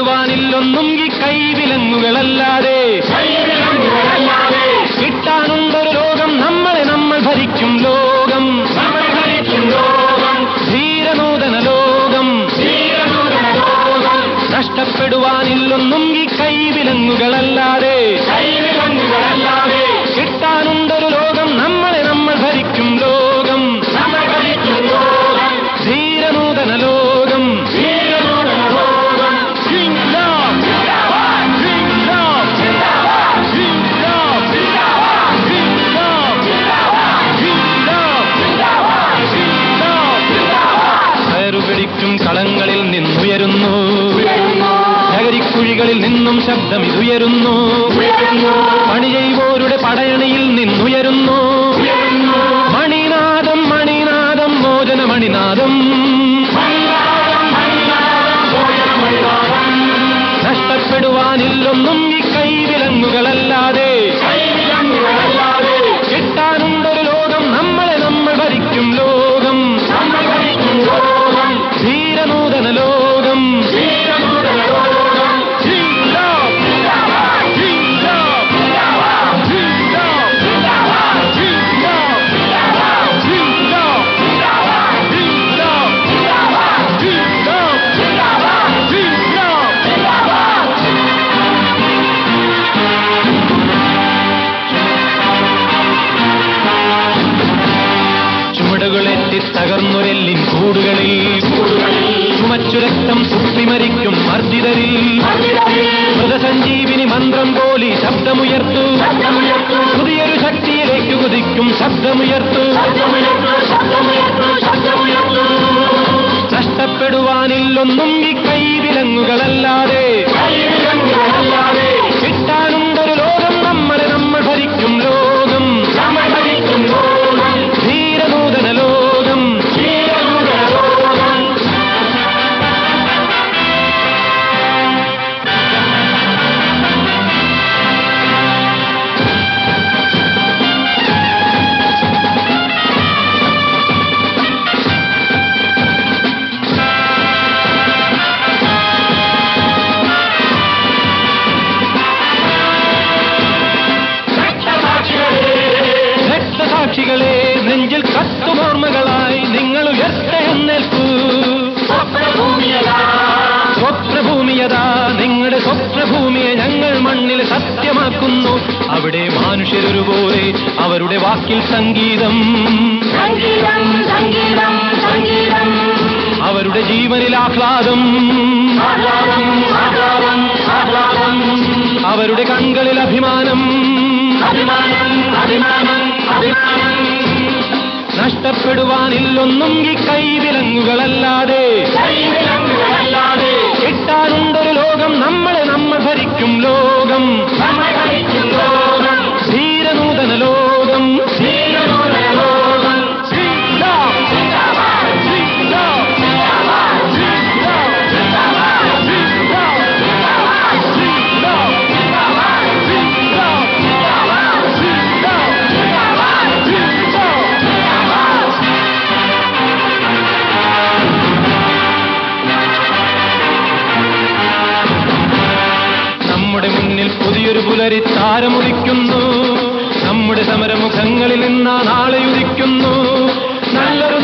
നഷ്ടപ്പെടുവാനില്ലൊന്നും ഈ കൈവിലങ്ങുകളല്ലാതെ. കിട്ടാനുണ്ടൊരു ലോകം, നമ്മളെ നമ്മൾ ഭരിക്കും ലോകം, ധീരനൂതന ലോകം. നഷ്ടപ്പെടുവാനില്ലൊന്നും ഈ കൈവിലങ്ങുകളല്ലാതെ. കിട്ടാനുണ്ടൊരു ലോകം, നമ്മളെ നമ്മൾ ഭരിക്കും ലോകം, ധീരനൂതന ലോകം. കയറുപിടിക്കും കളങ്ങളിൽ നിന്നുയരുന്നു, ലഹരിക്കുഴികളിൽ നിന്നും ശബ്ദം ഇതുയരുന്നു. പണി ചെയ്വോരുടെ പടയണിയിൽ നിന്നുയരുന്നു മണിനാദം, മണിനാദം, മോചന മണിനാദം. നഷ്ടപ്പെടുവാനില്ലൊന്നും ഈ കൈവിലങ്ങുകളല്ലാതെ. കിട്ടാനുണ്ടൊരു ലോകം, നമ്മളെ നമ്മൾ ഭരിക്കും ലോകം, ധീരനൂതന ലോകം. ചുമടുകളേറ്റി തകർന്നൊരെല്ലിൻ കൂടുകളിൽ ചുമച്ചു രക്തം തുപ്പിമരിക്കും മർദ്ദിതരിൽ മൃതസഞ്ജീവിനി മന്ത്രം പോലി ശബ്ദമുയർത്തു. പുതിയൊരു ശക്തിയിലേക്ക് കുതിക്കും ശബ്ദമുയർത്തു. നഷ്ടപ്പെടുവാനില്ലൊന്നും ഈ കൈവിലങ്ങുകളല്ലാതെ. കിട്ടാനുണ്ടൊരു ലോകം, നമ്മളെ നമ്മൾ ഭരിക്കും ലോകം, ധീരനൂതന ലോകം. രക്തസാക്ഷികളെ, നെഞ്ചിൽ കത്തുമോർമ്മകളായി നിങ്ങൾ ഉയർത്തെഴുന്നേൽക്കൂ. സ്വപ്നഭൂമിയതാ, നിങ്ങളുടെ സ്വപ്നഭൂമിയെ ഞങ്ങൾ മണ്ണിൽ സത്യമാക്കുന്നു. അവിടെ മനുഷ്യരൊരുപോലെ അവരുടെ വാക്കിൽ സംഗീതം, അവരുടെ ജീവനിൽ ആഹ്ലാദം, അവരുടെ കൺകളിൽ അഭിമാനം. നഷ്ടപ്പെടുവാനില്ലൊന്നും ഈ കൈവിലങ്ങുകളല്ലാതെ. കിട്ടാനുണ്ടൊരു ലോകം, നമ്മളെ നമ്മൾ ഭരിക്കും ലോകം, ധീരനൂതന ലോകം. പുതിയൊരു പുലരി താരമുദിക്കുന്നു, നമ്മുടെ സമരമുഖങ്ങളിൽ നിന്നാ നാളെ ഉദിക്കുന്നു. നല്ലൊരു